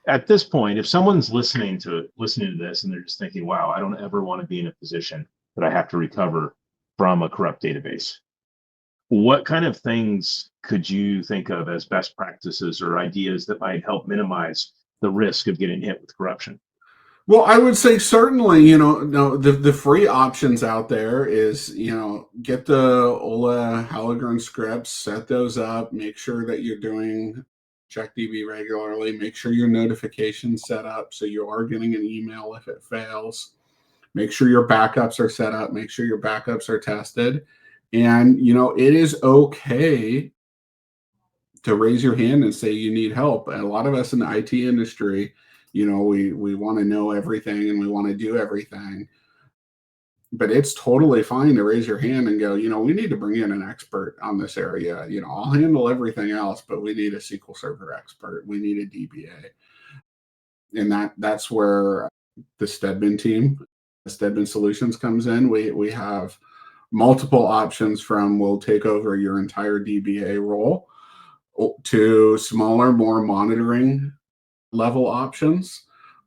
At this point, if someone's listening to this and they're just thinking, wow, I don't ever want to be in a position that I have to recover from a corrupt database, what kind of things could you think of as best practices or ideas that might help minimize the risk of getting hit with corruption? Well, I would say certainly, no, the free options out there is, get the Ola Halligan scripts, set those up, make sure that you're doing CheckDB regularly, make sure your notifications set up so you are getting an email if it fails. Make sure your backups are set up, make sure your backups are tested. And, it is okay to raise your hand and say you need help. And a lot of us in the IT industry, we want to know everything and we want to do everything. But it's totally fine to raise your hand and go, we need to bring in an expert on this area. I'll handle everything else, but we need a SQL Server expert. We need a DBA. And that's where the Stedman team, Stedman Solutions comes in. We have multiple options from we'll take over your entire DBA role to smaller, more monitoring level options,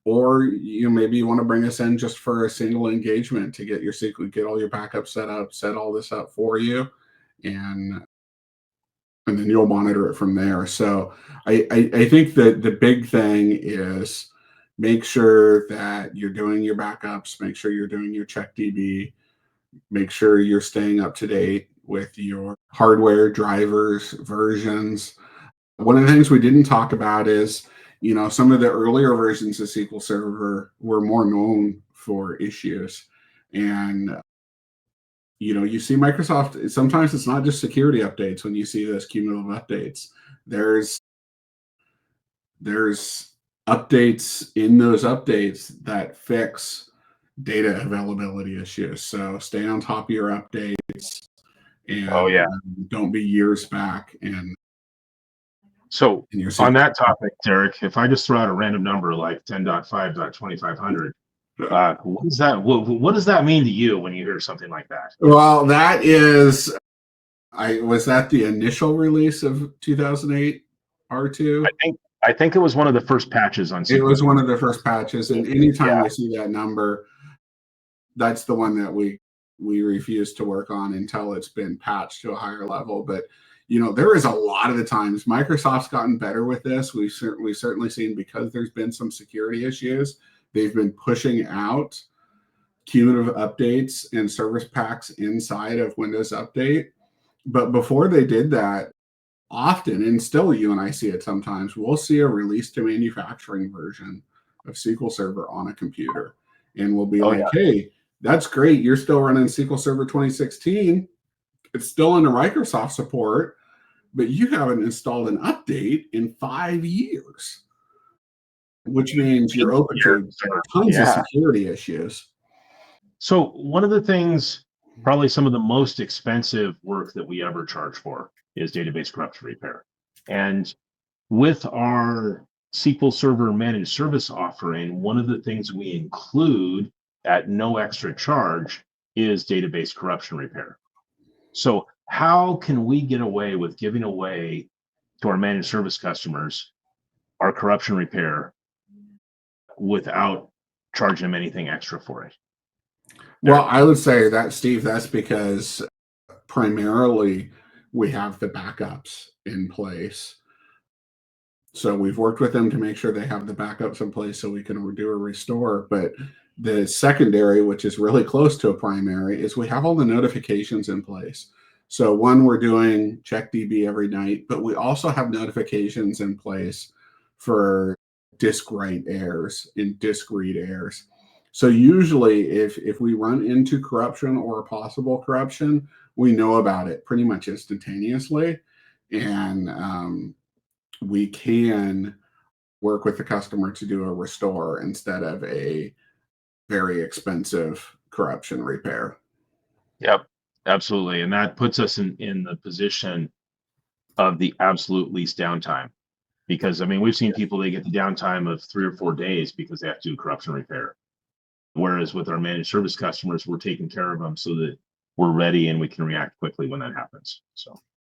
or maybe you want to bring us in just for a single engagement to get your SQL, get all your backups set up, set all this up for you, and then you'll monitor it from there. So I think that the big thing is make sure that you're doing your backups, make sure you're doing your CheckDB, make sure you're staying up to date with your hardware, drivers, versions. One of the things we didn't talk about is, some of the earlier versions of SQL Server were more known for issues. And, you see Microsoft, sometimes it's not just security updates when you see those cumulative updates. There's updates in those updates that fix data availability issues. So stay on top of your updates Oh and yeah. don't be years back So in your on SQL. that topic, Derek, if I just throw out a random number like 10.5.2500, what does that mean to you when you hear something like that? Well, that is, was that the initial release of 2008 I R2? think I think it was one of the first patches on It SQL was one Server. of the first patches, and anytime Yeah. we see that number, that's the one that we refuse to work on until it's been patched to a higher level. But there is a lot of the times Microsoft's gotten better with this. We've certainly seen, because there's been some security issues, they've been pushing out cumulative updates and service packs inside of Windows Update. But before they did that, often, and still you and I see it sometimes, we'll see a release to manufacturing version of SQL Server on a computer. And we'll be Oh like, yeah. hey, that's great. You're still running SQL Server 2016. It's still under Microsoft support, but you haven't installed an update in 5 years, which means you're open to tons of Yeah. security issues. So one of the things, probably some of the most expensive work that we ever charge for, is database corruption repair. And with our SQL Server managed service offering, one of the things we include at no extra charge is database corruption repair. So how can we get away with giving away to our managed service customers our corruption repair without charging them anything extra for it? Well, Derek? I would say that, Steve, that's because primarily we have the backups in place. So we've worked with them to make sure they have the backups in place so we can do a restore. But the secondary, which is really close to a primary, is we have all the notifications in place. So one, we're doing CheckDB every night, but we also have notifications in place for disk write errors and disk read errors. So usually if we run into corruption or a possible corruption, we know about it pretty much instantaneously. And we can work with the customer to do a restore instead of a very expensive corruption repair. Yep, absolutely. And that puts us in the position of the absolute least downtime. Because I mean, we've seen people, they get the downtime of 3 or 4 days because they have to do corruption repair. Whereas with our managed service customers, we're taking care of them so that we're ready and we can react quickly when that happens. So